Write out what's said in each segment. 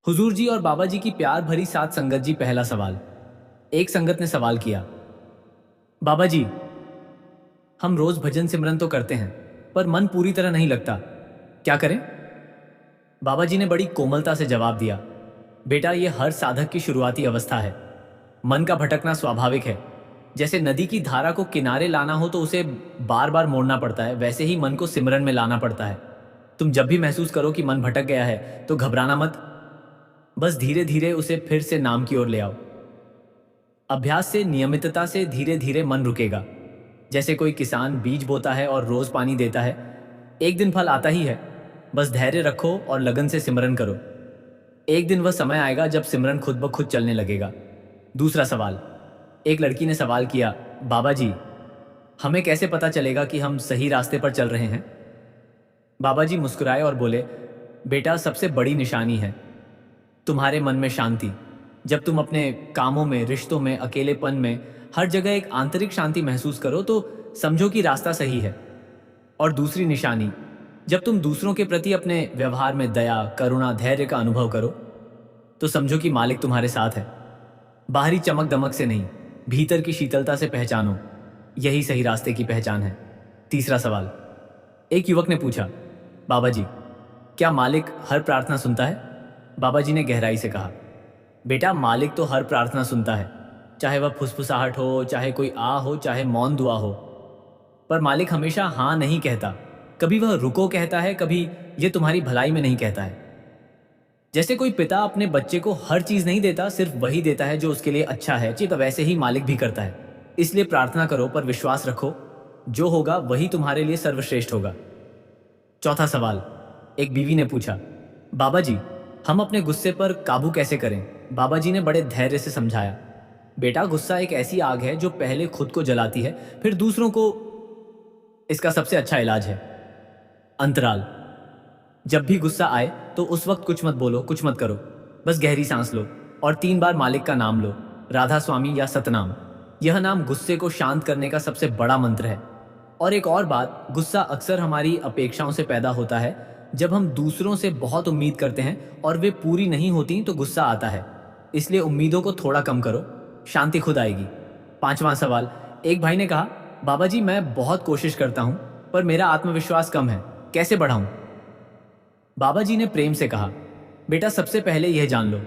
हुजूर जी और बाबा जी की प्यार भरी सात संगत जी। पहला सवाल। एक संगत ने सवाल किया, बाबा जी, हम रोज भजन सिमरन तो करते हैं, पर मन पूरी तरह नहीं लगता, क्या करें? बाबा जी ने बड़ी कोमलता से जवाब दिया, बेटा, यह हर साधक की शुरुआती अवस्था है। मन का भटकना स्वाभाविक है। जैसे नदी की धारा को किनारे लाना हो तो उसे बार बार मोड़ना पड़ता है, वैसे ही मन को सिमरन में लाना पड़ता है। तुम जब भी महसूस करो कि मन भटक गया है तो घबराना मत, बस धीरे धीरे उसे फिर से नाम की ओर ले आओ। अभ्यास से, नियमितता से धीरे धीरे मन रुकेगा। जैसे कोई किसान बीज बोता है और रोज पानी देता है, एक दिन फल आता ही है। बस धैर्य रखो और लगन से सिमरन करो। एक दिन वह समय आएगा जब सिमरन खुद ब खुद चलने लगेगा। दूसरा सवाल। एक लड़की ने सवाल किया, बाबा जी, हमें कैसे पता चलेगा कि हम सही रास्ते पर चल रहे हैं? बाबा जी मुस्कुराए और बोले, बेटा, सबसे बड़ी निशानी है तुम्हारे मन में शांति। जब तुम अपने कामों में, रिश्तों में, अकेलेपन में, हर जगह एक आंतरिक शांति महसूस करो तो समझो कि रास्ता सही है। और दूसरी निशानी, जब तुम दूसरों के प्रति अपने व्यवहार में दया, करुणा, धैर्य का अनुभव करो तो समझो कि मालिक तुम्हारे साथ है। बाहरी चमक दमक से नहीं, भीतर की शीतलता से पहचानो, यही सही रास्ते की पहचान है। तीसरा सवाल। एक युवक ने पूछा, बाबा जी, क्या मालिक हर प्रार्थना सुनता है? बाबा जी ने गहराई से कहा, बेटा, मालिक तो हर प्रार्थना सुनता है, चाहे वह फुसफुसाहट हो, चाहे कोई आ हो, चाहे मौन दुआ हो। पर मालिक हमेशा हाँ नहीं कहता। कभी वह रुको कहता है, कभी ये तुम्हारी भलाई में नहीं कहता है। जैसे कोई पिता अपने बच्चे को हर चीज नहीं देता, सिर्फ वही देता है जो उसके लिए अच्छा है, ठीक वैसे ही मालिक भी करता है। इसलिए प्रार्थना करो, पर विश्वास रखो, जो होगा वही तुम्हारे लिए सर्वश्रेष्ठ होगा। चौथा सवाल। एक बीवी ने पूछा, बाबा जी, हम अपने गुस्से पर काबू कैसे करें? बाबा जी ने बड़े धैर्य से समझाया, बेटा, गुस्सा एक ऐसी आग है जो पहले खुद को जलाती है, फिर दूसरों को। इसका सबसे अच्छा इलाज है अंतराल। जब भी गुस्सा आए तो उस वक्त कुछ मत बोलो, कुछ मत करो, बस गहरी सांस लो और 3 बार मालिक का नाम लो, राधा स्वामी या सतनाम। यह नाम गुस्से को शांत करने का सबसे बड़ा मंत्र है। और एक और बात, गुस्सा अक्सर हमारी अपेक्षाओं से पैदा होता है। जब हम दूसरों से बहुत उम्मीद करते हैं और वे पूरी नहीं होती तो गुस्सा आता है। इसलिए उम्मीदों को थोड़ा कम करो, शांति खुद आएगी। पांचवा सवाल। एक भाई ने कहा, बाबा जी, मैं बहुत कोशिश करता हूं, पर मेरा आत्मविश्वास कम है, कैसे बढ़ाऊं? बाबा जी ने प्रेम से कहा, बेटा, सबसे पहले यह जान लो,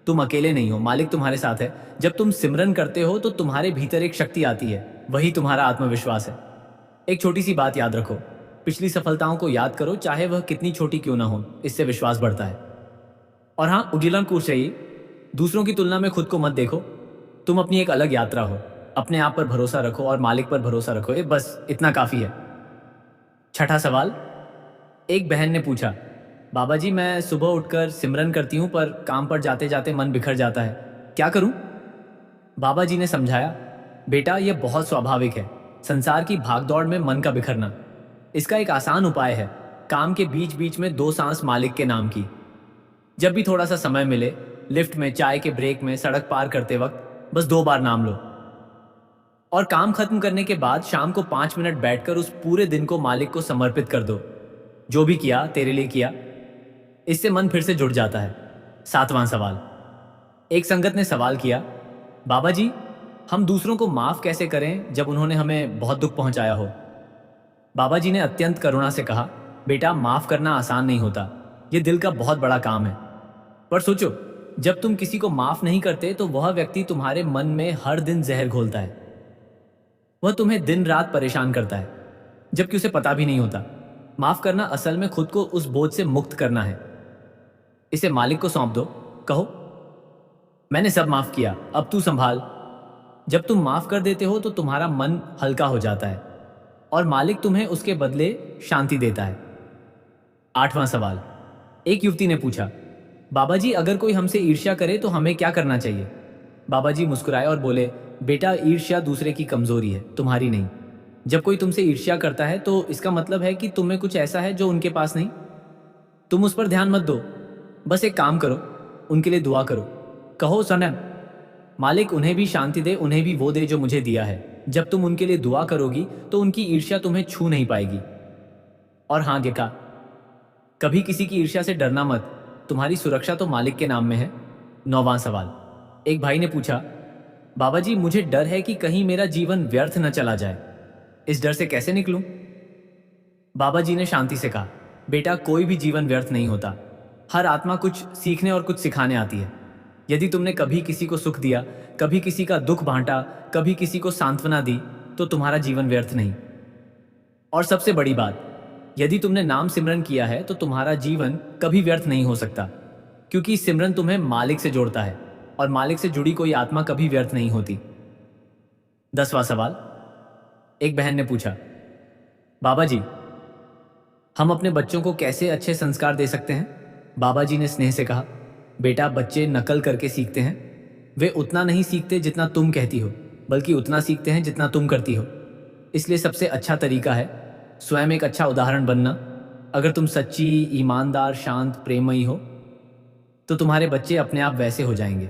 तुम अकेले नहीं हो, मालिक तुम्हारे साथ है। जब तुम सिमरन करते हो तो तुम्हारे भीतर एक शक्ति आती है, वही तुम्हारा आत्मविश्वास है। एक छोटी सी बात याद रखो, पिछली सफलताओं को याद करो, चाहे वह कितनी छोटी क्यों ना हो, इससे विश्वास बढ़ता है। और हाँ, उगिलन कुछ चाहिए, दूसरों की तुलना में खुद को मत देखो। तुम अपनी एक अलग यात्रा हो। अपने आप पर भरोसा रखो और मालिक पर भरोसा रखो, ये बस इतना काफी है। छठा सवाल। एक बहन ने पूछा, बाबा जी, मैं सुबह उठकर सिमरन करती हूँ, पर काम पर जाते जाते मन बिखर जाता है, क्या करूं? बाबा जी ने समझाया, बेटा, यह बहुत स्वाभाविक है, संसार की भागदौड़ में मन का बिखरना। इसका एक आसान उपाय है, काम के बीच बीच में 2 सांस मालिक के नाम की। जब भी थोड़ा सा समय मिले, लिफ्ट में, चाय के ब्रेक में, सड़क पार करते वक्त, बस 2 बार नाम लो। और काम खत्म करने के बाद शाम को 5 मिनट बैठकर उस पूरे दिन को मालिक को समर्पित कर दो, जो भी किया तेरे लिए किया। इससे मन फिर से जुड़ जाता है। सातवां सवाल। एक संगत ने सवाल किया, बाबा जी, हम दूसरों को माफ कैसे करें जब उन्होंने हमें बहुत दुख पहुंचाया हो? बाबा जी ने अत्यंत करुणा से कहा, बेटा, माफ करना आसान नहीं होता, यह दिल का बहुत बड़ा काम है। पर सोचो, जब तुम किसी को माफ नहीं करते तो वह व्यक्ति तुम्हारे मन में हर दिन जहर घोलता है। वह तुम्हें दिन रात परेशान करता है, जबकि उसे पता भी नहीं होता। माफ करना असल में खुद को उस बोझ से मुक्त करना है। इसे मालिक को सौंप दो, कहो, मैंने सब माफ किया, अब तू संभाल। जब तुम माफ कर देते हो तो तुम्हारा मन हल्का हो जाता है और मालिक तुम्हें उसके बदले शांति देता है। आठवां सवाल। एक युवती ने पूछा, बाबा जी, अगर कोई हमसे ईर्ष्या करे तो हमें क्या करना चाहिए? बाबा जी मुस्कुराए और बोले, बेटा, ईर्ष्या दूसरे की कमजोरी है, तुम्हारी नहीं। जब कोई तुमसे ईर्ष्या करता है तो इसका मतलब है कि तुम्हें कुछ ऐसा है जो उनके पास नहीं। तुम उस पर ध्यान मत दो, बस एक काम करो, उनके लिए दुआ करो। कहो, सनम, मालिक उन्हें भी शांति दे, उन्हें भी वो दे जो मुझे दिया है। जब तुम उनके लिए दुआ करोगी तो उनकी ईर्ष्या तुम्हें छू नहीं पाएगी। और हाँ, देखा, कभी किसी की ईर्ष्या से डरना मत। तुम्हारी सुरक्षा तो मालिक के नाम में है। 9वां सवाल। एक भाई ने पूछा, बाबा जी मुझे डर है कि कहीं मेरा जीवन व्यर्थ न चला जाए, इस डर से कैसे निकलूं? बाबा जी ने शांति से कहा, बेटा कोई भी जीवन व्यर्थ नहीं होता। हर आत्मा कुछ सीखने और कुछ सिखाने आती है। यदि तुमने कभी किसी को सुख दिया, कभी किसी का दुख बांटा, कभी किसी को सांत्वना दी, तो तुम्हारा जीवन व्यर्थ नहीं। और सबसे बड़ी बात, यदि तुमने नाम सिमरन किया है तो तुम्हारा जीवन कभी व्यर्थ नहीं हो सकता, क्योंकि सिमरन तुम्हें मालिक से जोड़ता है और मालिक से जुड़ी कोई आत्मा कभी व्यर्थ नहीं होती। 10वां सवाल। एक बहन ने पूछा, बाबा जी हम अपने बच्चों को कैसे अच्छे संस्कार दे सकते हैं? बाबा जी ने स्नेह से कहा, बेटा बच्चे नकल करके सीखते हैं। वे उतना नहीं सीखते जितना तुम कहती हो, बल्कि उतना सीखते हैं जितना तुम करती हो। इसलिए सबसे अच्छा तरीका है स्वयं एक अच्छा उदाहरण बनना। अगर तुम सच्ची, ईमानदार, शांत, प्रेममयी हो तो तुम्हारे बच्चे अपने आप वैसे हो जाएंगे।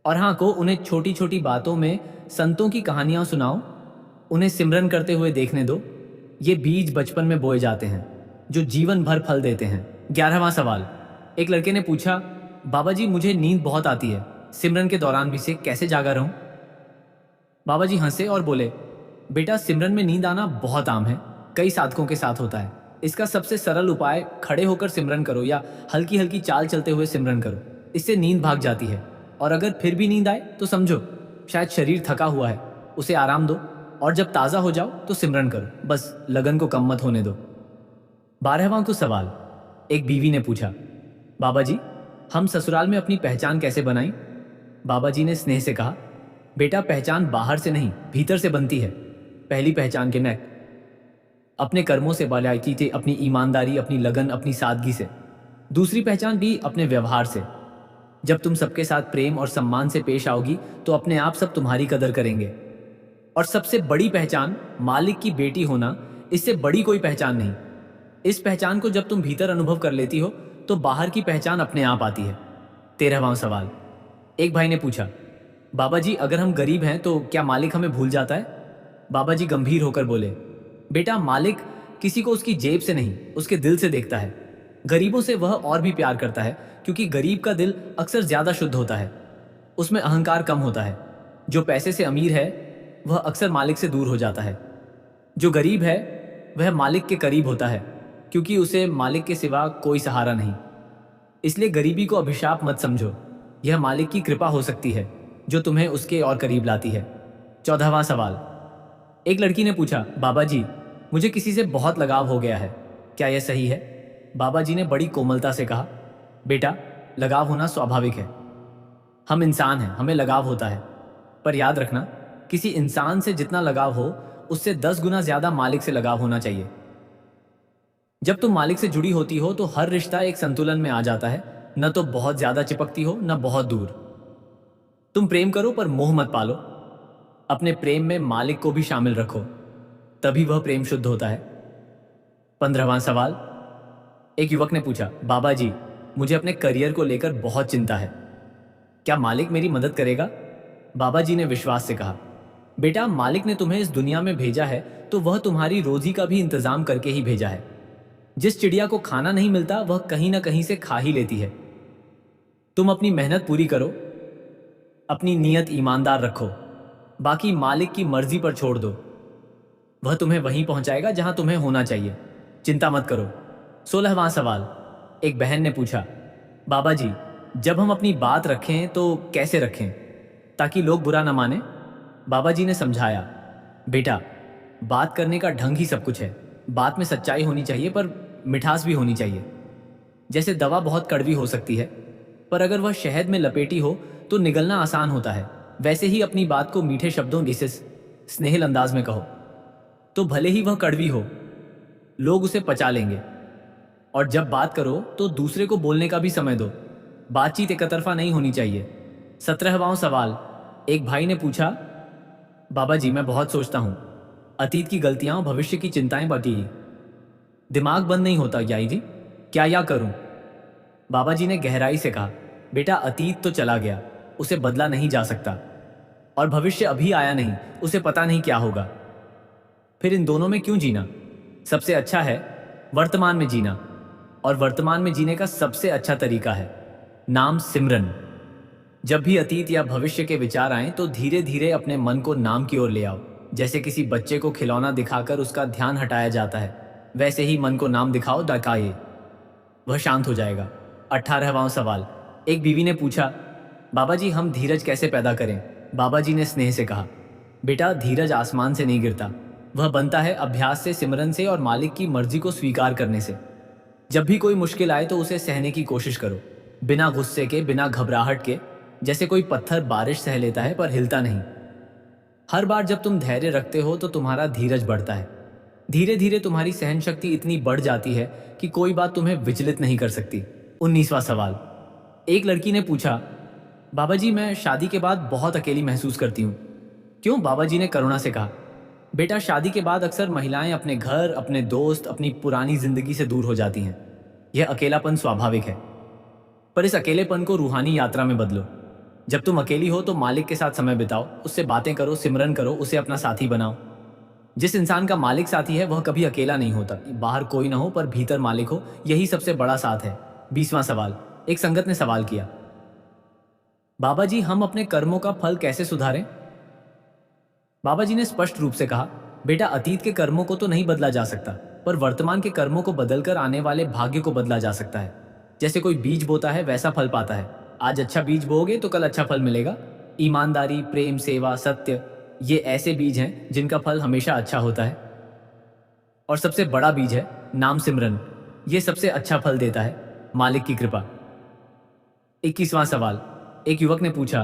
और हाँ को उन्हें छोटी छोटी बातों में संतों की कहानियां सुनाओ, उन्हें सिमरन करते हुए देखने दो। ये बीज बचपन में बोए जाते हैं जो जीवन भर फल देते हैं। 11वां सवाल। एक लड़के ने पूछा, बाबा जी मुझे नींद बहुत आती है, सिमरन के दौरान भी से कैसे जागा रहूं? बाबा जी हंसे और बोले, बेटा सिमरन में नींद आना बहुत आम है, कई साधकों के साथ होता है। इसका सबसे सरल उपाय खड़े होकर सिमरन करो या हल्की हल्की चाल चलते हुए सिमरन करो। इससे नींद भाग जाती है। और अगर फिर भी नींद आए तो समझो शायद शरीर थका हुआ है, उसे आराम दो और जब ताज़ा हो जाओ तो सिमरन करो, बस लगन को कम मत होने दो। 12वां को सवाल। एक बीवी ने पूछा, बाबा जी हम ससुराल में अपनी पहचान कैसे बनाएं? बाबा जी ने स्नेह से कहा, बेटा पहचान बाहर से नहीं भीतर से बनती है। पहली पहचान के नेक अपने कर्मों से बालायकी थे, अपनी ईमानदारी, अपनी लगन, अपनी सादगी से। दूसरी पहचान भी अपने व्यवहार से। जब तुम सबके साथ प्रेम और सम्मान से पेश आओगी तो अपने आप सब तुम्हारी कदर करेंगे। और सबसे बड़ी पहचान मालिक की बेटी होना, इससे बड़ी कोई पहचान नहीं। इस पहचान को जब तुम भीतर अनुभव कर लेती हो तो बाहर की पहचान अपने आप आती है। 13वां सवाल। एक भाई ने पूछा, बाबा जी अगर हम गरीब हैं तो क्या मालिक हमें भूल जाता है? बाबा जी गंभीर होकर बोले, बेटा मालिक किसी को उसकी जेब से नहीं उसके दिल से देखता है। गरीबों से वह और भी प्यार करता है, क्योंकि गरीब का दिल अक्सर ज्यादा शुद्ध होता है, उसमें अहंकार कम होता है। जो पैसे से अमीर है वह अक्सर मालिक से दूर हो जाता है। जो गरीब है वह मालिक के करीब होता है, क्योंकि उसे मालिक के सिवा कोई सहारा नहीं। इसलिए गरीबी को अभिशाप मत समझो, यह मालिक की कृपा हो सकती है जो तुम्हें उसके और करीब लाती है। 14वां सवाल। एक लड़की ने पूछा, बाबा जी मुझे किसी से बहुत लगाव हो गया है, क्या यह सही है? बाबा जी ने बड़ी कोमलता से कहा, बेटा लगाव होना स्वाभाविक है। हम इंसान हैं, हमें लगाव होता है। पर याद रखना, किसी इंसान से जितना लगाव हो उससे 10 गुना ज्यादा मालिक से लगाव होना चाहिए। जब तुम मालिक से जुड़ी होती हो तो हर रिश्ता एक संतुलन में आ जाता है, न तो बहुत ज्यादा चिपकती हो न बहुत दूर। तुम प्रेम करो पर मोह मत पालो। अपने प्रेम में मालिक को भी शामिल रखो, तभी वह प्रेम शुद्ध होता है। 15वां सवाल। एक युवक ने पूछा, बाबा जी मुझे अपने करियर को लेकर बहुत चिंता है, क्या मालिक मेरी मदद करेगा? बाबा जी ने विश्वास से कहा, बेटा मालिक ने तुम्हें इस दुनिया में भेजा है तो वह तुम्हारी रोजी का भी इंतजाम करके ही भेजा है। जिस चिड़िया को खाना नहीं मिलता वह कहीं ना कहीं से खा ही लेती है। तुम अपनी मेहनत पूरी करो, अपनी नीयत ईमानदार रखो, बाकी मालिक की मर्जी पर छोड़ दो। वह तुम्हें वहीं पहुंचाएगा जहां तुम्हें होना चाहिए, चिंता मत करो। 16वां सवाल। एक बहन ने पूछा, बाबा जी जब हम अपनी बात रखें तो कैसे रखें ताकि लोग बुरा ना माने? बाबा जी ने समझाया, बेटा बात करने का ढंग ही सब कुछ है। बात में सच्चाई होनी चाहिए पर मिठास भी होनी चाहिए। जैसे दवा बहुत कड़वी हो सकती है, पर अगर वह शहद में लपेटी हो तो निगलना आसान होता है, वैसे ही अपनी बात को मीठे शब्दों जिसे स्नेहिल अंदाज में कहो तो भले ही वह कड़वी हो, लोग उसे पचा लेंगे। और जब बात करो तो दूसरे को बोलने का भी समय दो, बातचीत एकतरफा नहीं होनी चाहिए। 17वां सवाल। एक भाई ने पूछा, बाबा जी मैं बहुत सोचता हूं, अतीत की गलतियां और भविष्य की चिंताएं बढ़ी, दिमाग बंद नहीं होता याई जी, क्या करूं? बाबा जी ने गहराई से कहा, बेटा अतीत तो चला गया, उसे बदला नहीं जा सकता, और भविष्य अभी आया नहीं, उसे पता नहीं क्या होगा। फिर इन दोनों में क्यों जीना? सबसे अच्छा है वर्तमान में जीना। और वर्तमान में जीने का सबसे अच्छा तरीका है नाम सिमरन। जब भी अतीत या भविष्य के विचार आए तो धीरे धीरे अपने मन को नाम की ओर ले आओ। जैसे किसी बच्चे को खिलौना दिखाकर उसका ध्यान हटाया जाता है, वैसे ही मन को नाम दिखाओ, डकाइए, वह शांत हो जाएगा। 18वां सवाल। एक बीवी ने पूछा, बाबा जी हम धीरज कैसे पैदा करें? बाबा जी ने स्नेह से कहा, बेटा धीरज आसमान से नहीं गिरता, वह बनता है अभ्यास से, सिमरन से और मालिक की मर्जी को स्वीकार करने से। जब भी कोई मुश्किल आए तो उसे सहने की कोशिश करो, बिना गुस्से के, बिना घबराहट के। जैसे कोई पत्थर बारिश सह लेता है पर हिलता नहीं। हर बार जब तुम धैर्य रखते हो तो तुम्हारा धीरज बढ़ता है। धीरे धीरे तुम्हारी सहन शक्ति इतनी बढ़ जाती है कि कोई बात तुम्हें विचलित नहीं कर सकती। 19वां सवाल। एक लड़की ने पूछा, बाबा जी मैं शादी के बाद बहुत अकेली महसूस करती हूँ। क्यों? बाबा जी ने करुणा से कहा, बेटा शादी के बाद अक्सर महिलाएं अपने घर, अपने दोस्त, अपनी पुरानी जिंदगी से दूर हो जाती हैं। यह अकेलापन स्वाभाविक है, पर इस अकेलेपन को रूहानी यात्रा में बदलो। जब तुम अकेली हो तो मालिक के साथ समय बिताओ, उससे बातें करो, सिमरन करो, उसे अपना साथी बनाओ। जिस इंसान का मालिक साथी है वह कभी अकेला नहीं होता। बाहर कोई ना हो पर भीतर मालिक हो, यही सबसे बड़ा साथ है। 20वां सवाल। एक संगत ने सवाल किया, बाबा जी हम अपने कर्मों का फल कैसे सुधारें? बाबा जी ने स्पष्ट रूप से कहा, बेटा अतीत के कर्मों को तो नहीं बदला जा सकता, पर वर्तमान के कर्मों को बदलकर आने वाले भाग्य को बदला जा सकता है। जैसे कोई बीज बोता है वैसा फल पाता है। आज अच्छा बीज बोओगे तो कल अच्छा फल मिलेगा। ईमानदारी, प्रेम, सेवा, सत्य, ये ऐसे बीज हैं जिनका फल हमेशा अच्छा होता है। और सबसे बड़ा बीज है नाम सिमरन, ये सबसे अच्छा फल देता है, मालिक की कृपा। 21वां सवाल। एक युवक ने पूछा,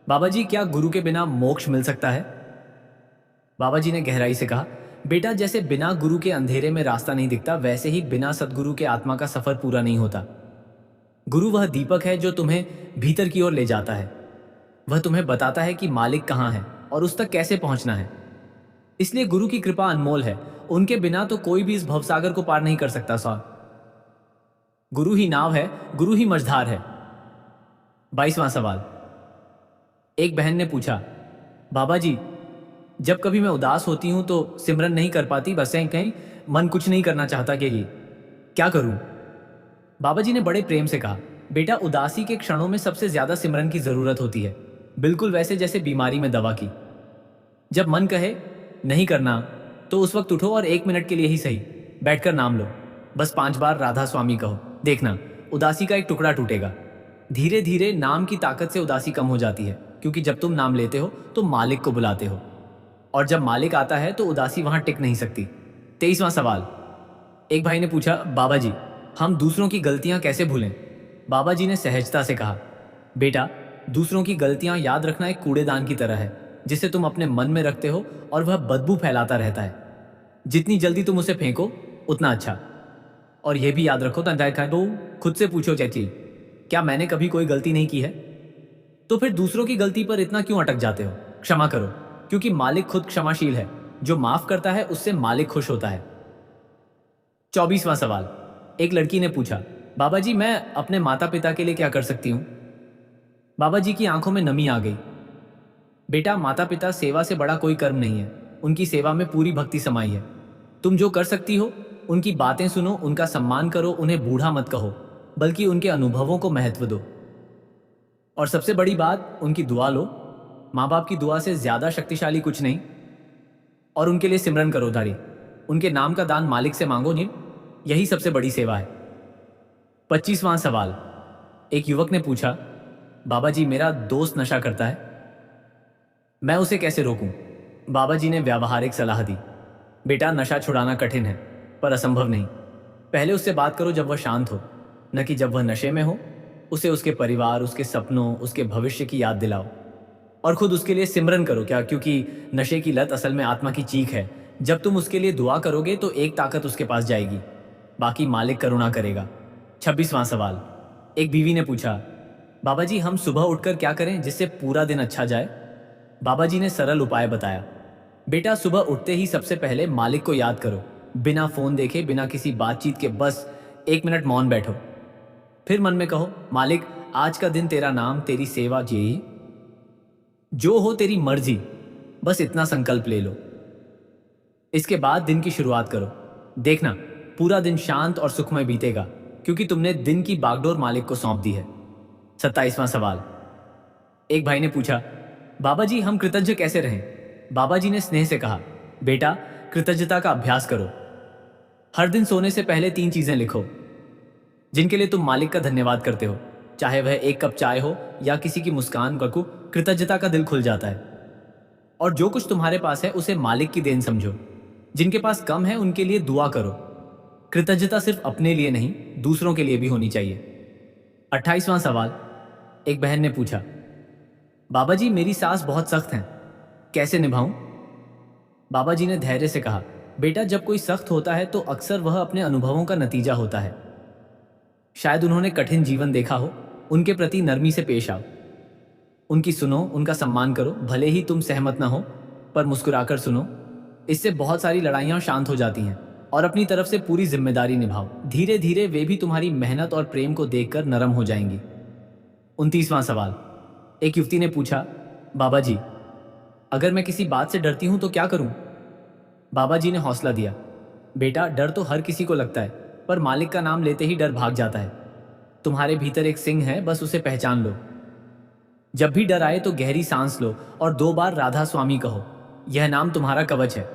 बाबा जी क्या गुरु के बिना मोक्ष मिल सकता है? बाबा जी ने गहराई से कहा, बेटा जैसे बिना गुरु के अंधेरे में रास्ता नहीं दिखता, वैसे ही बिना सदगुरु के आत्मा का सफर पूरा नहीं होता। गुरु वह दीपक है जो तुम्हें भीतर की ओर ले जाता है। वह तुम्हें बताता है कि मालिक कहाँ है और उस तक कैसे पहुंचना है। इसलिए गुरु की कृपा अनमोल है, उनके बिना तो कोई भी इस भवसागर को पार नहीं कर सकता। गुरु ही नाव है, गुरु ही मझधार है। 22वां सवाल। एक बहन ने पूछा, बाबा जी जब कभी मैं उदास होती हूं तो सिमरन नहीं कर पाती, बस कहीं मन कुछ नहीं करना चाहता, कि क्या करूं? बाबा जी ने बड़े प्रेम से कहा, बेटा उदासी के क्षणों में सबसे ज्यादा सिमरन की जरूरत होती है, बिल्कुल वैसे जैसे बीमारी में दवा की। जब मन कहे नहीं करना तो उस वक्त उठो और 1 मिनट के लिए ही सही बैठकर नाम लो। बस 5 बार राधा स्वामी कहो, देखना उदासी का एक टुकड़ा टूटेगा। धीरे धीरे नाम की ताकत से उदासी कम हो जाती है, क्योंकि जब तुम नाम लेते हो तो मालिक को बुलाते हो, और जब मालिक आता है तो उदासी वहां टिक नहीं सकती। 23वां सवाल। एक भाई ने पूछा, बाबा जी हम दूसरों की गलतियां कैसे भूलें? बाबा जी ने सहजता से कहा, बेटा दूसरों की गलतियां याद रखना एक कूड़ेदान की तरह है, जिसे तुम अपने मन में रखते हो और वह बदबू फैलाता रहता है। जितनी जल्दी तुम उसे फेंको उतना अच्छा। और यह भी याद रखो, तो खुद से पूछो, चाची क्या मैंने कभी कोई गलती नहीं की है? तो फिर दूसरों की गलती पर इतना क्यों अटक जाते हो? क्षमा करो, क्योंकि मालिक खुद क्षमाशील है। जो माफ करता है उससे मालिक खुश होता है। 24वां सवाल। एक लड़की ने पूछा, बाबा जी मैं अपने माता पिता के लिए क्या कर सकती हूँ? बाबा जी की आंखों में नमी आ गई। बेटा माता पिता सेवा से बड़ा कोई कर्म नहीं है, उनकी सेवा में पूरी भक्ति समाई है। तुम जो कर सकती हो, उनकी बातें सुनो, उनका सम्मान करो, उन्हें बूढ़ा मत कहो, बल्कि उनके अनुभवों को महत्व दो। और सबसे बड़ी बात, उनकी दुआ लो। माँ बाप की दुआ से ज्यादा शक्तिशाली कुछ नहीं। और उनके लिए सिमरन करो धारी, उनके नाम का दान मालिक से मांगो, नहीं, यही सबसे बड़ी सेवा है। 25वां सवाल। एक युवक ने पूछा, बाबा जी मेरा दोस्त नशा करता है, मैं उसे कैसे रोकूं? बाबा जी ने व्यावहारिक सलाह दी, बेटा नशा छुड़ाना कठिन है पर असंभव नहीं। पहले उससे बात करो जब वह शांत हो, न कि जब वह नशे में हो। उसे उसके परिवार, उसके सपनों, उसके भविष्य की याद दिलाओ और खुद उसके लिए सिमरन करो। क्या? क्योंकि नशे की लत असल में आत्मा की चीख है। जब तुम उसके लिए दुआ करोगे तो एक ताकत उसके पास जाएगी, बाकी मालिक करुणा करेगा। 26वां सवाल। एक बीवी ने पूछा, बाबा जी हम सुबह उठकर क्या करें जिससे पूरा दिन अच्छा जाए? बाबा जी ने सरल उपाय बताया, बेटा सुबह उठते ही सबसे पहले मालिक को याद करो, बिना फोन देखे, बिना किसी बातचीत के, बस 1 मिनट मौन बैठो। फिर मन में कहो, मालिक आज का दिन तेरा नाम, तेरी सेवा, जी जो हो तेरी मर्जी, बस इतना संकल्प ले लो। इसके बाद दिन की शुरुआत करो। देखना पूरा दिन शांत और सुखमय बीतेगा, क्योंकि तुमने दिन की बागडोर मालिक को सौंप दी है। 27वां सवाल। एक भाई ने पूछा, बाबा जी हम कृतज्ञ कैसे रहें? बाबा जी ने स्नेह से कहा, बेटा कृतज्ञता का अभ्यास करो। हर दिन सोने से पहले 3 चीजें लिखो जिनके लिए तुम मालिक का धन्यवाद करते हो, चाहे वह एक कप चाय हो या किसी की मुस्कान। को कृतज्ञता का दिल खुल जाता है। और जो कुछ तुम्हारे पास है उसे मालिक की देन समझो। जिनके पास कम है उनके लिए दुआ करो। कृतज्ञता सिर्फ अपने लिए नहीं, दूसरों के लिए भी होनी चाहिए। 28वां सवाल। एक बहन ने पूछा, बाबा जी मेरी सास बहुत सख्त हैं, कैसे निभाऊं? बाबा जी ने धैर्य से कहा, बेटा जब कोई सख्त होता है तो अक्सर वह अपने अनुभवों का नतीजा होता है। शायद उन्होंने कठिन जीवन देखा हो। उनके प्रति नरमी से पेश आओ, उनकी सुनो, उनका सम्मान करो। भले ही तुम सहमत ना हो, पर मुस्कुराकर सुनो। इससे बहुत सारी लड़ाइयां शांत हो जाती हैं। और अपनी तरफ से पूरी जिम्मेदारी निभाओ। धीरे धीरे वे भी तुम्हारी मेहनत और प्रेम को देखकर नरम हो जाएंगी। 29वां सवाल। एक युवती ने पूछा, बाबा जी अगर मैं किसी बात से डरती हूं तो क्या करूं? बाबा जी ने हौसला दिया, बेटा डर तो हर किसी को लगता है, पर मालिक का नाम लेते ही डर भाग जाता है। तुम्हारे भीतर एक सिंह है, बस उसे पहचान लो। जब भी डर आए तो गहरी सांस लो और 2 बार राधा स्वामी कहो। यह नाम तुम्हारा कवच है।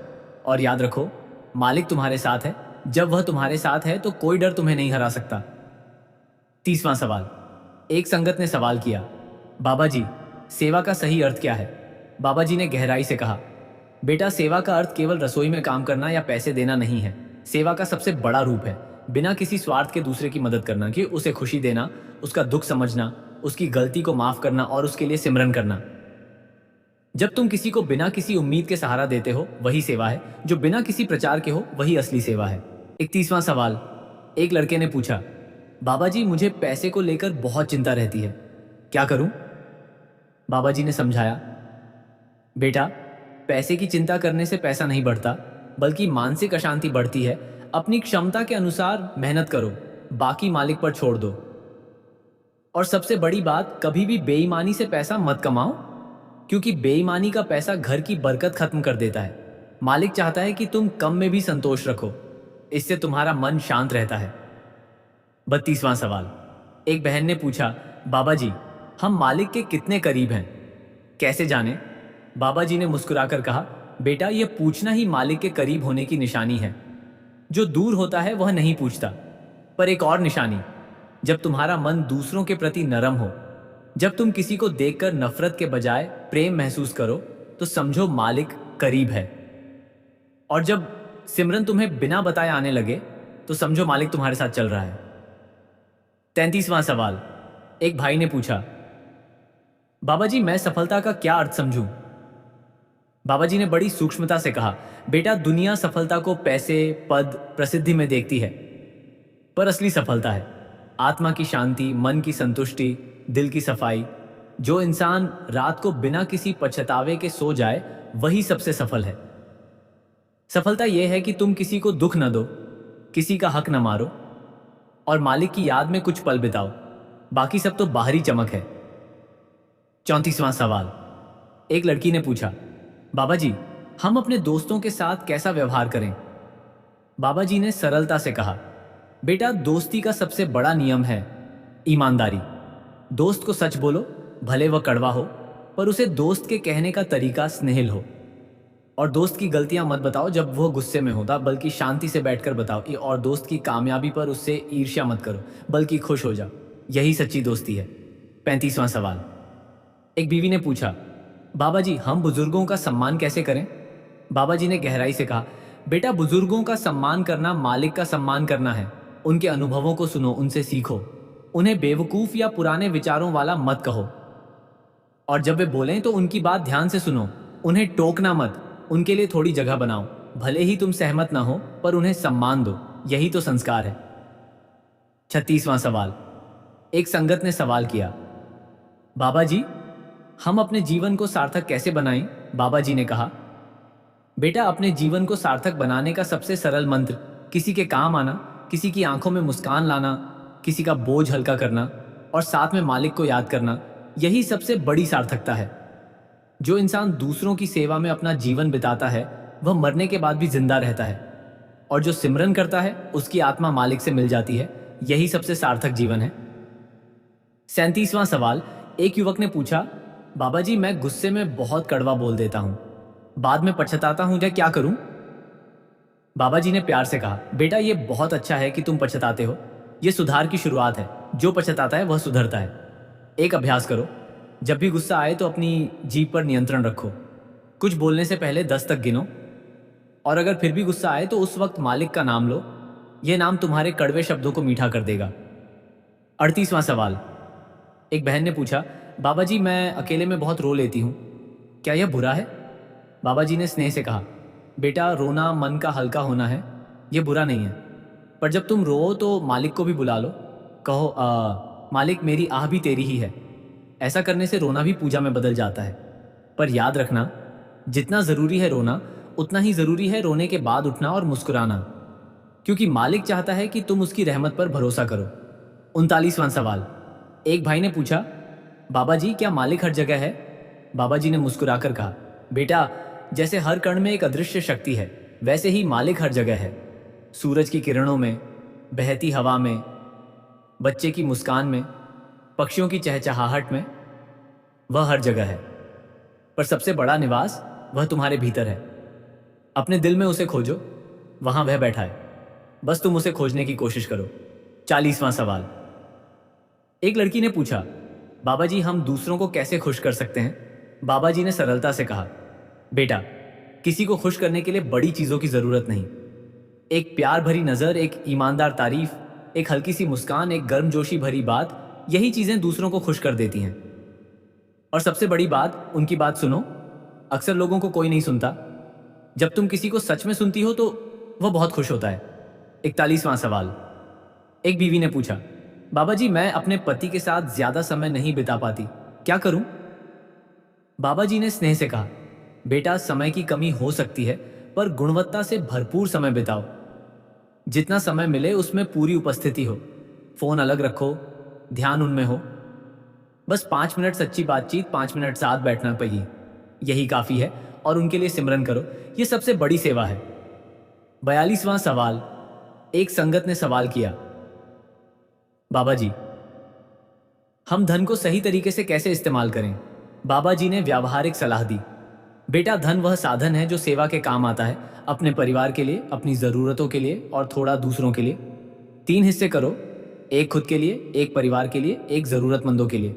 और याद रखो, मालिक तुम्हारे साथ है। जब वह तुम्हारे साथ है तो कोई डर तुम्हें नहीं हरा सकता। 30वां सवाल। एक संगत ने सवाल किया, बाबा जी सेवा का सही अर्थ क्या है? बाबा जी ने गहराई से कहा, बेटा सेवा का अर्थ केवल रसोई में काम करना या पैसे देना नहीं है। सेवा का सबसे बड़ा रूप है बिना किसी स्वार्थ के दूसरे की मदद करना, कि उसे खुशी देना, उसका दुख समझना, उसकी गलती को माफ करना और उसके लिए सिमरन करना। जब तुम किसी को बिना किसी उम्मीद के सहारा देते हो वही सेवा है। जो बिना किसी प्रचार के हो वही असली सेवा है। 31वां सवाल। एक लड़के ने पूछा, बाबा जी मुझे पैसे को लेकर बहुत चिंता रहती है, क्या करूं? बाबा जी ने समझाया, बेटा पैसे की चिंता करने से पैसा नहीं बढ़ता, बल्कि मानसिक अशांति बढ़ती है। अपनी क्षमता के अनुसार मेहनत करो, बाकी मालिक पर छोड़ दो। और सबसे बड़ी बात, कभी भी बेईमानी से पैसा मत कमाओ, क्योंकि बेईमानी का पैसा घर की बरकत खत्म कर देता है। मालिक चाहता है कि तुम कम में भी संतोष रखो, इससे तुम्हारा मन शांत रहता है। 32वां सवाल। एक बहन ने पूछा, बाबा जी हम मालिक के कितने करीब हैं, कैसे जाने? बाबा जी ने मुस्कुराकर कहा, बेटा यह पूछना ही मालिक के करीब होने की निशानी है। जो दूर होता है वह नहीं पूछता। पर एक और निशानी, जब तुम्हारा मन दूसरों के प्रति नरम हो, जब तुम किसी को देखकर नफरत के बजाय प्रेम महसूस करो, तो समझो मालिक करीब है। और जब सिमरन तुम्हें बिना बताए आने लगे, तो समझो मालिक तुम्हारे साथ चल रहा है। 33वां सवाल। एक भाई ने पूछा, बाबा जी मैं सफलता का क्या अर्थ समझूं? बाबा जी ने बड़ी सूक्ष्मता से कहा, बेटा दुनिया सफलता को पैसे, पद, प्रसिद्धि में देखती है, पर असली सफलता है आत्मा की शांति, मन की संतुष्टि, दिल की सफाई। जो इंसान रात को बिना किसी पछतावे के सो जाए वही सबसे सफल है। सफलता यह है कि तुम किसी को दुख न दो, किसी का हक न मारो और मालिक की याद में कुछ पल बिताओ। बाकी सब तो बाहरी चमक है। 34वां सवाल। एक लड़की ने पूछा, बाबा जी हम अपने दोस्तों के साथ कैसा व्यवहार करें? बाबा जी ने सरलता से कहा, बेटा दोस्ती का सबसे बड़ा नियम है ईमानदारी। दोस्त को सच बोलो, भले वह कड़वा हो, पर उसे दोस्त के कहने का तरीका स्नेहिल हो। और दोस्त की गलतियां मत बताओ जब वह गुस्से में होता, बल्कि शांति से बैठकर बताओ। और दोस्त की कामयाबी पर उससे ईर्ष्या मत करो, बल्कि खुश हो जाओ। यही सच्ची दोस्ती है। 35वां सवाल। एक बीवी ने पूछा, बाबा जी हम बुजुर्गों का सम्मान कैसे करें? बाबा जी ने गहराई से कहा, बेटा बुजुर्गों का सम्मान करना मालिक का सम्मान करना है। उनके अनुभवों को सुनो, उनसे सीखो। उन्हें बेवकूफ या पुराने विचारों वाला मत कहो। और जब वे बोलें तो उनकी बात ध्यान से सुनो। उन्हें टोकना मत, उनके लिए थोड़ी जगह बनाओ। भले ही तुम सहमत ना हो, पर उन्हें सम्मान दो। यही तो संस्कार है। 36वां सवाल। एक संगत ने सवाल किया, बाबा जी हम अपने जीवन को सार्थक कैसे बनाएं? बाबा जी ने कहा, बेटा अपने जीवन को सार्थक बनाने का सबसे सरल मंत्र, किसी के काम आना, किसी की आंखों में मुस्कान लाना, किसी का बोझ हल्का करना और साथ में मालिक को याद करना, यही सबसे बड़ी सार्थकता है। जो इंसान दूसरों की सेवा में अपना जीवन बिताता है वह मरने के बाद भी जिंदा रहता है और जो सिमरन करता है उसकी आत्मा मालिक से मिल जाती है। यही सबसे सार्थक जीवन है। 37वां सवाल। एक युवक ने पूछा, बाबा जी मैं गुस्से में बहुत कड़वा बोल देता हूं, बाद में पछताता हूं, क्या करूं? बाबा जी ने प्यार से कहा, बेटा ये बहुत अच्छा है कि तुम पछताते हो। ये सुधार की शुरुआत है। जो पछताता है वह सुधरता है। एक अभ्यास करो, जब भी गुस्सा आए तो अपनी जीभ पर नियंत्रण रखो। कुछ बोलने से पहले 10 तक गिनो, और अगर फिर भी गुस्सा आए तो उस वक्त मालिक का नाम लो। यह नाम तुम्हारे कड़वे शब्दों को मीठा कर देगा। 38वां सवाल। एक बहन ने पूछा, बाबा जी मैं अकेले में बहुत रो लेती हूँ, क्या यह बुरा है? बाबा जी ने स्नेह से कहा, बेटा रोना मन का हल्का होना है, यह बुरा नहीं है। पर जब तुम रो तो मालिक को भी बुला लो। कहो, मालिक मेरी आह भी तेरी ही है। ऐसा करने से रोना भी पूजा में बदल जाता है। पर याद रखना, जितना ज़रूरी है रोना उतना ही ज़रूरी है रोने के बाद उठना और मुस्कुराना, क्योंकि मालिक चाहता है कि तुम उसकी रहमत पर भरोसा करो। 39वां सवाल। एक भाई ने पूछा, बाबा जी क्या मालिक हर जगह है? बाबा जी ने मुस्कुराकर कहा, बेटा जैसे हर कण में एक अदृश्य शक्ति है, वैसे ही मालिक हर जगह है। सूरज की किरणों में, बहती हवा में, बच्चे की मुस्कान में, पक्षियों की चहचहाहट में, वह हर जगह है। पर सबसे बड़ा निवास वह तुम्हारे भीतर है। अपने दिल में उसे खोजो, वहां वह बैठा है। बस तुम उसे खोजने की कोशिश करो। 40वां सवाल। एक लड़की ने पूछा, बाबा जी हम दूसरों को कैसे खुश कर सकते हैं? बाबा जी ने सरलता से कहा, बेटा किसी को खुश करने के लिए बड़ी चीजों की जरूरत नहीं। एक प्यार भरी नजर, एक ईमानदार तारीफ, एक हल्की सी मुस्कान, एक गर्मजोशी भरी बात, यही चीजें दूसरों को खुश कर देती हैं। और सबसे बड़ी बात, उनकी बात सुनो। अक्सर लोगों को कोई नहीं सुनता। जब तुम किसी को सच में सुनती हो तो वह बहुत खुश होता है। 41वां सवाल। एक बीवी ने पूछा, बाबा जी मैं अपने पति के साथ ज्यादा समय नहीं बिता पाती, क्या करूं? बाबा जी ने स्नेह से कहा, बेटा समय की कमी हो सकती है, पर गुणवत्ता से भरपूर समय बिताओ। जितना समय मिले उसमें पूरी उपस्थिति हो। फोन अलग रखो, ध्यान उनमें हो। बस 5 मिनट सच्ची बातचीत, 5 मिनट साथ बैठना पहिए, यही काफी है। और उनके लिए सिमरन करो, यह सबसे बड़ी सेवा है। 42वां सवाल। एक संगत ने सवाल किया, बाबा जी हम धन को सही तरीके से कैसे इस्तेमाल करें? बाबा जी ने व्यावहारिक सलाह दी, बेटा धन वह साधन है जो सेवा के काम आता है, अपने परिवार के लिए, अपनी जरूरतों के लिए और थोड़ा दूसरों के लिए। 3 हिस्से करो, एक खुद के लिए, एक परिवार के लिए, एक जरूरतमंदों के लिए,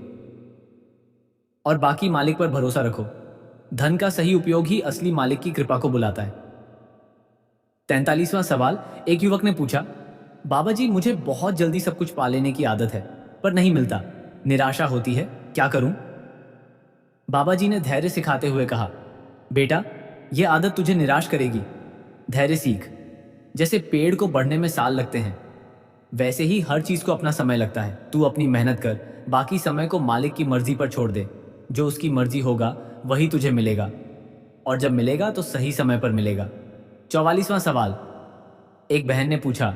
और बाकी मालिक पर भरोसा रखो। धन का सही उपयोग ही असली मालिक की कृपा को बुलाता है। 43वां सवाल। एक युवक ने पूछा, बाबा जी मुझे बहुत जल्दी सब कुछ पा लेने की आदत है, पर नहीं मिलता, निराशा होती है, क्या करूं? बाबा जी ने धैर्य सिखाते हुए कहा, बेटा यह आदत तुझे निराश करेगी, धैर्य सीख। जैसे पेड़ को बढ़ने में साल लगते हैं, वैसे ही हर चीज को अपना समय लगता है। तू अपनी मेहनत कर, बाकी समय को मालिक की मर्जी पर छोड़ दे। जो उसकी मर्जी होगा वही तुझे मिलेगा, और जब मिलेगा तो सही समय पर मिलेगा। 44वां सवाल। एक बहन ने पूछा,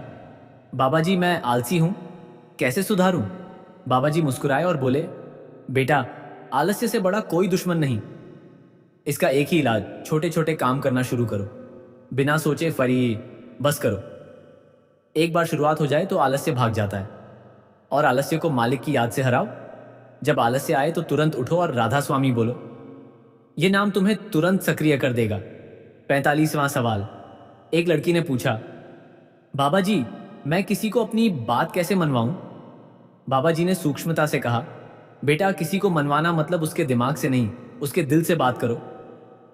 बाबा जी मैं आलसी हूं, कैसे सुधारूं? बाबा जी मुस्कुराए और बोले, बेटा आलस्य से बड़ा कोई दुश्मन नहीं। इसका एक ही इलाज, छोटे छोटे काम करना शुरू करो, बिना सोचे फरी बस करो। एक बार शुरुआत हो जाए तो आलस्य भाग जाता है। और आलस्य को मालिक की याद से हराओ। जब आलस्य आए तो तुरंत उठो और राधा स्वामी बोलो, यह नाम तुम्हें तुरंत सक्रिय कर देगा। 45वां सवाल। एक लड़की ने पूछा, बाबा जी मैं किसी को अपनी बात कैसे मनवाऊं? बाबा जी ने सूक्ष्मता से कहा, बेटा किसी को मनवाना मतलब उसके दिमाग से नहीं, उसके दिल से बात करो।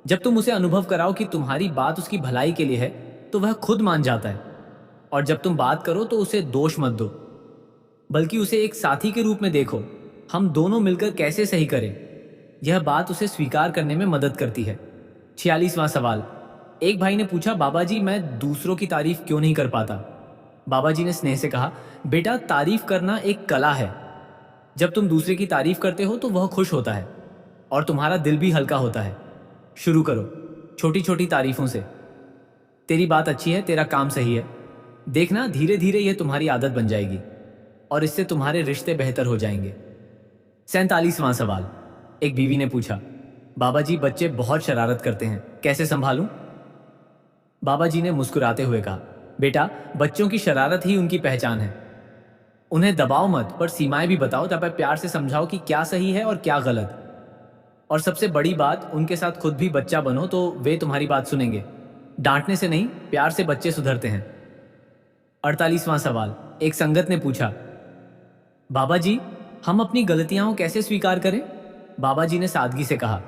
जब तुम उसे अनुभव कराओ कि तुम्हारी बात उसकी भलाई के लिए है तो वह खुद मान जाता है। और जब तुम बात करो तो उसे दोष मत दो, बल्कि उसे एक साथी के रूप में देखो। हम दोनों मिलकर कैसे सही करें, यह बात उसे स्वीकार करने में मदद करती है। 46वां सवाल। एक भाई ने पूछा, बाबा जी मैं दूसरों की तारीफ क्यों नहीं कर पाता? बाबा जी ने स्नेह से कहा, बेटा तारीफ करना एक कला है। जब तुम दूसरे की तारीफ करते हो तो वह खुश होता है और तुम्हारा दिल भी हल्का होता है। शुरू करो छोटी छोटी तारीफों से। तेरी बात अच्छी है, तेरा काम सही है। देखना धीरे धीरे यह तुम्हारी आदत बन जाएगी और इससे तुम्हारे रिश्ते बेहतर हो जाएंगे। 47वां सवाल। एक बीवी ने पूछा, बाबा जी बच्चे बहुत शरारत करते हैं, कैसे संभालूं? बाबा जी ने मुस्कुराते हुए कहा, बेटा, बच्चों की शरारत ही उनकी पहचान है। उन्हें दबाओ मत, पर सीमाएं भी बताओ, तब प्यार से समझाओ कि क्या सही है और क्या गलत। और सबसे बड़ी बात, उनके साथ खुद भी बच्चा बनो तो वे तुम्हारी बात सुनेंगे। डांटने से नहीं, प्यार से बच्चे सुधरते हैं। 48वां सवाल। एक संगत ने पूछा, बाबा जी, हम अपनी गलतियां कैसे स्वीकार करें? बाबा जी ने सादगी से कहा,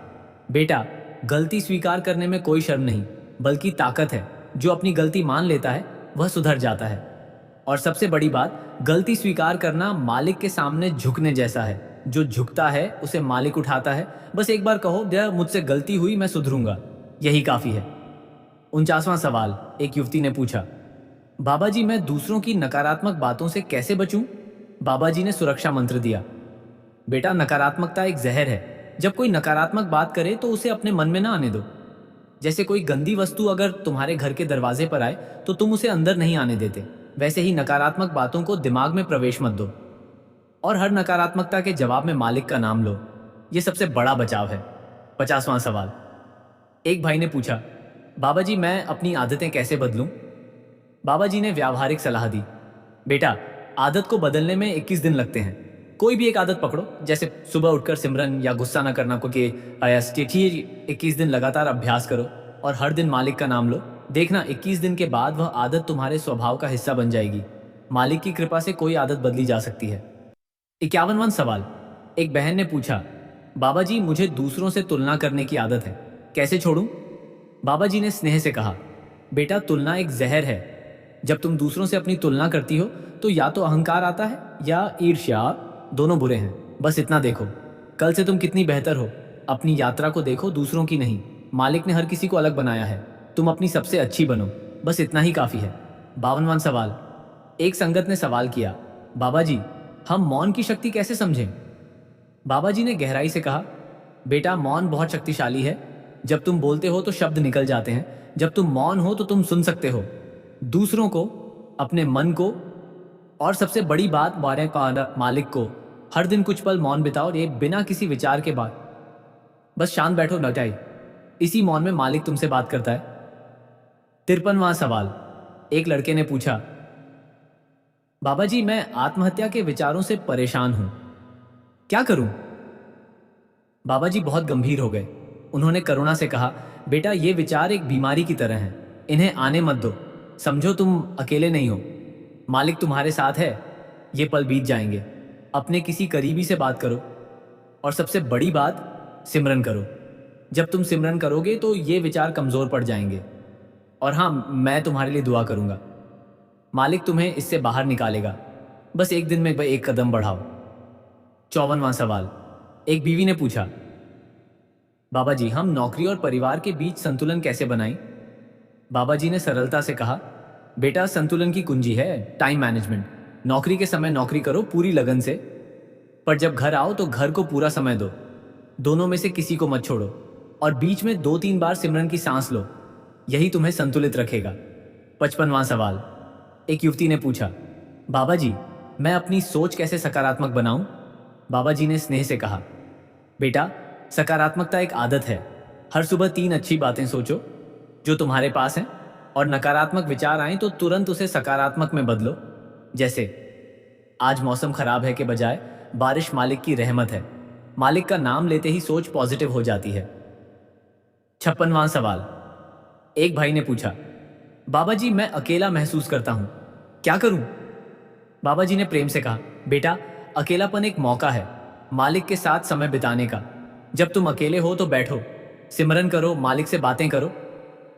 बेटा, गलती स्वीकार करने में कोई शर्म नहीं, बल्कि ताकत है। जो अपनी गलती मान लेता है वह सुधर जाता है। और सबसे बड़ी बात, गलती स्वीकार करना मालिक के सामने झुकने जैसा है। जो झुकता है उसे मालिक उठाता है। बस एक बार कहो, "देख, मुझसे गलती हुई, मैं सुधरूंगा।" यही काफी है। 49वां सवाल। एक युवती ने पूछा, बाबा जी, मैं दूसरों की नकारात्मक बातों से कैसे बचूं? बाबा जी ने सुरक्षा मंत्र दिया, बेटा, नकारात्मकता एक जहर है। जब कोई नकारात्मक बात करे तो उसे अपने मन में ना आने दो। जैसे कोई गंदी वस्तु अगर तुम्हारे घर के दरवाजे पर आए तो तुम उसे अंदर नहीं आने देते, वैसे ही नकारात्मक बातों को दिमाग में प्रवेश मत दो। और हर नकारात्मकता के जवाब में मालिक का नाम लो। ये सबसे बड़ा बचाव है। 50वां सवाल। एक भाई ने पूछा, बाबा जी, मैं अपनी आदतें कैसे बदलूं? बाबा जी ने व्यावहारिक सलाह दी, बेटा, आदत को बदलने में 21 दिन लगते हैं। कोई भी एक आदत पकड़ो, जैसे सुबह उठकर सिमरन या गुस्सा ना करना को के आया, 21 दिन लगातार अभ्यास करो और हर दिन मालिक का नाम लो। देखना, 21 दिन के बाद वह आदत तुम्हारे स्वभाव का हिस्सा बन जाएगी। मालिक की कृपा से कोई आदत बदली जा सकती है। 51वां सवाल। एक बहन ने पूछा, बाबा जी, मुझे दूसरों से तुलना करने की आदत है, कैसे छोड़ूं? बाबा जी ने स्नेह से कहा, बेटा, तुलना एक जहर है। जब तुम दूसरों से अपनी तुलना करती हो तो या तो अहंकार आता है या ईर्ष्या। दोनों बुरे हैं। बस इतना देखो, कल से तुम कितनी बेहतर हो। अपनी यात्रा को देखो, दूसरों की नहीं। मालिक ने हर किसी को अलग बनाया है। तुम अपनी सबसे अच्छी बनो। बस इतना ही काफी है। 52वां सवाल। एक संगत ने सवाल किया, बाबा जी, हम मौन की शक्ति कैसे समझें? बाबा जी ने गहराई से कहा, बेटा, मौन बहुत शक्तिशाली है। जब तुम बोलते हो तो शब्द निकल जाते हैं। जब तुम मौन हो तो तुम सुन सकते हो, दूसरों को, अपने मन को, और सबसे बड़ी बात, मालिक को। हर दिन कुछ पल मौन बिताओ, ये बिना किसी विचार के बाद। बस शांत बैठो, लौटाई। इसी मौन में मालिक तुमसे बात करता है। 53वां सवाल। एक लड़के ने पूछा, बाबा जी, मैं आत्महत्या के विचारों से परेशान हूं, क्या करूं? बाबा जी बहुत गंभीर हो गए। उन्होंने करुणा से कहा, बेटा, ये विचार एक बीमारी की तरह हैं। इन्हें आने मत दो। समझो तुम अकेले नहीं हो। मालिक तुम्हारे साथ है। ये पल बीत जाएंगे। अपने किसी करीबी से बात करो। और सबसे बड़ी बात, सिमरन करो। जब तुम सिमरन करोगे तो ये विचार कमजोर पड़ जाएंगे। और हाँ, मैं तुम्हारे लिए दुआ करूंगा। मालिक तुम्हें इससे बाहर निकालेगा। बस एक दिन में एक कदम बढ़ाओ। 54वां सवाल। एक बीवी ने पूछा, बाबा जी, हम नौकरी और परिवार के बीच संतुलन कैसे बनाएं? बाबा जी ने सरलता से कहा, बेटा, संतुलन की कुंजी है टाइम मैनेजमेंट। नौकरी के समय नौकरी करो पूरी लगन से, पर जब घर आओ तो घर को पूरा समय दो। दोनों में से किसी को मत छोड़ो। और बीच में 2-3 बार सिमरन की सांस लो। यही तुम्हें संतुलित रखेगा। 55वां सवाल। एक युवती ने पूछा, बाबा जी, मैं अपनी सोच कैसे सकारात्मक बनाऊं? बाबा जी ने स्नेह से कहा, बेटा, सकारात्मकता एक आदत है। हर सुबह 3 अच्छी बातें सोचो जो तुम्हारे पास हैं, और नकारात्मक विचार आए तो तुरंत उसे सकारात्मक में बदलो। जैसे, आज मौसम खराब है के बजाय बारिश मालिक की रहमत है। मालिक का नाम लेते ही सोच पॉजिटिव हो जाती है। 56वां सवाल। एक भाई ने पूछा, बाबा जी, मैं अकेला महसूस करता हूं, क्या करूं? बाबा जी ने प्रेम से कहा, बेटा, अकेलापन एक मौका है मालिक के साथ समय बिताने का। जब तुम अकेले हो तो बैठो, सिमरन करो, मालिक से बातें करो।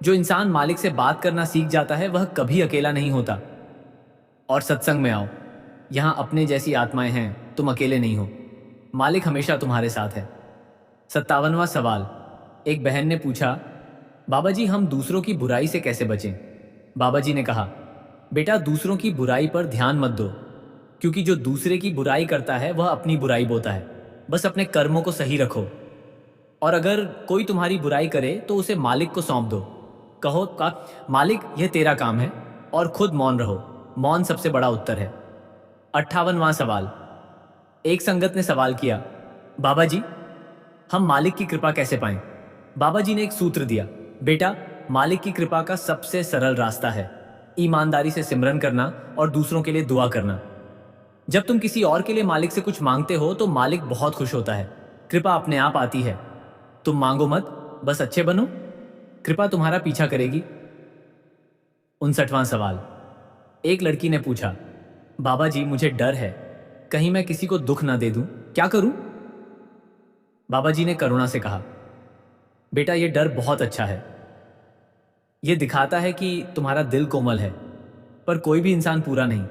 जो इंसान मालिक से बात करना सीख जाता है वह कभी अकेला नहीं होता। और सत्संग में आओ, यहां अपने जैसी आत्माएं हैं, तुम अकेले नहीं हो। मालिक हमेशा तुम्हारे साथ है। 57वां सवाल। एक बहन ने पूछा, बाबा जी, हम दूसरों की बुराई से कैसे बचें? बाबा जी ने कहा, बेटा, दूसरों की बुराई पर ध्यान मत दो, क्योंकि जो दूसरे की बुराई करता है वह अपनी बुराई बोता है। बस अपने कर्मों को सही रखो। और अगर कोई तुम्हारी बुराई करे तो उसे मालिक को सौंप दो। कहो का, मालिक, यह तेरा काम है, और खुद मौन रहो। मौन सबसे बड़ा उत्तर है। 58वां सवाल। एक संगत ने सवाल किया, बाबा जी, हम मालिक की कृपा कैसे पाएं? बाबा जी ने एक सूत्र दिया, बेटा, मालिक की कृपा का सबसे सरल रास्ता है ईमानदारी से सिमरन करना और दूसरों के लिए दुआ करना। जब तुम किसी और के लिए मालिक से कुछ मांगते हो तो मालिक बहुत खुश होता है। कृपा अपने आप आती है। तुम मांगो मत, बस अच्छे बनो, कृपा तुम्हारा पीछा करेगी। 59वां सवाल। एक लड़की ने पूछा, बाबा जी मुझे डर है, कहीं मैं किसी को दुख ना दे दूं, क्या करूं? बाबा जी ने करुणा से कहा, बेटा ये डर बहुत अच्छा है। ये दिखाता है कि तुम्हारा दिल कोमल है, पर कोई भी इंसान पूरा नहीं।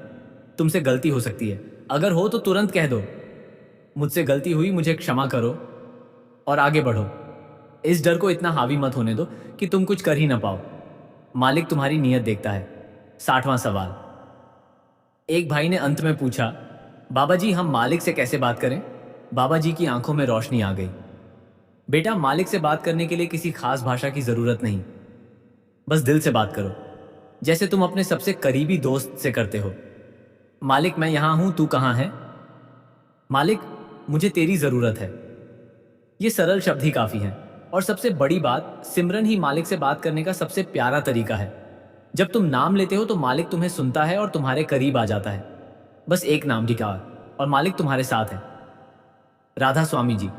तुमसे गलती हो सकती है, अगर हो तो तुरंत कह दो, मुझसे गलती हुई, मुझे क्षमा करो, और आगे बढ़ो। इस डर को इतना हावी मत होने दो कि तुम कुछ कर ही ना पाओ। मालिक तुम्हारी नीयत देखता है। 60वां सवाल। एक भाई ने अंत में पूछा, बाबा जी हम मालिक से कैसे बात करें? बाबा जी की आंखों में रोशनी आ गई। बेटा मालिक से बात करने के लिए किसी खास भाषा की जरूरत नहीं, बस दिल से बात करो, जैसे तुम अपने सबसे करीबी दोस्त से करते हो। मालिक मैं यहां हूं, तू कहां है? मालिक मुझे तेरी जरूरत है। ये सरल शब्द ही काफी हैं। और सबसे बड़ी बात, सिमरन ही मालिक से बात करने का सबसे प्यारा तरीका है। जब तुम नाम लेते हो तो मालिक तुम्हें सुनता है और तुम्हारे करीब आ जाता है। बस एक नाम धिकार और मालिक तुम्हारे साथ है। राधा स्वामी जी।